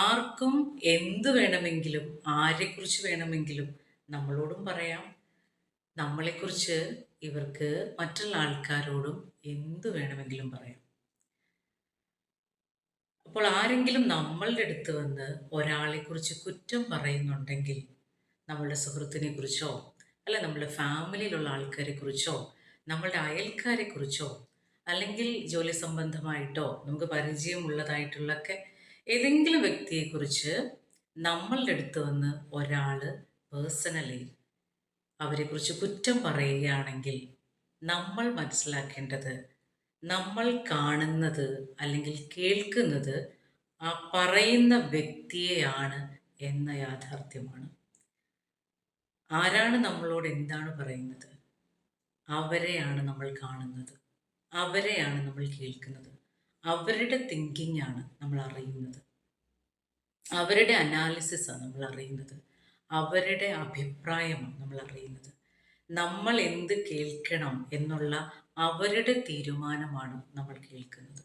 ആർക്കും എന്ത് വേണമെങ്കിലും ആരെക്കുറിച്ച് വേണമെങ്കിലും നമ്മളോടും പറയാം. നമ്മളെക്കുറിച്ച് ഇവർക്ക് മറ്റുള്ള ആൾക്കാരോടും എന്ത് വേണമെങ്കിലും പറയാം. അപ്പോൾ ആരെങ്കിലും നമ്മളുടെ അടുത്ത് വന്ന് ഒരാളെക്കുറിച്ച് കുറ്റം പറയുന്നുണ്ടെങ്കിൽ, നമ്മളുടെ സുഹൃത്തിനെ കുറിച്ചോ അല്ല നമ്മളുടെ ഫാമിലിയിലുള്ള ആൾക്കാരെ കുറിച്ചോ നമ്മളുടെ അയൽക്കാരെ കുറിച്ചോ അല്ലെങ്കിൽ ജോലി സംബന്ധമായിട്ടോ നമുക്ക് പരിചയമുള്ളതായിട്ടുള്ളൊക്കെ ഏതെങ്കിലും വ്യക്തിയെക്കുറിച്ച് നമ്മളുടെ അടുത്ത് വന്ന് ഒരാൾ പേഴ്സണലി അവരെക്കുറിച്ച് കുറ്റം പറയുകയാണെങ്കിൽ, നമ്മൾ മനസ്സിലാക്കേണ്ടത് നമ്മൾ കാണുന്നത് അല്ലെങ്കിൽ കേൾക്കുന്നത് ആ പറയുന്ന വ്യക്തിയെയാണ് എന്ന യാഥാർത്ഥ്യമാണ്. ആരാണ് നമ്മളോട് എന്താണ് പറയുന്നത്, അവരെയാണ് നമ്മൾ കാണുന്നത്, അവരെയാണ് നമ്മൾ കേൾക്കുന്നത്, അവരുടെ തിങ്കിങ് ആണ് നമ്മൾ അറിയുന്നത്, അവരുടെ അനാലിസിസാണ് നമ്മൾ അറിയുന്നത്, അവരുടെ അഭിപ്രായമാണ് നമ്മൾ അറിയുന്നത്. നമ്മൾ എന്ത് കേൾക്കണം എന്നുള്ള അവരുടെ തീരുമാനമാണ് നമ്മൾ കേൾക്കുന്നത്.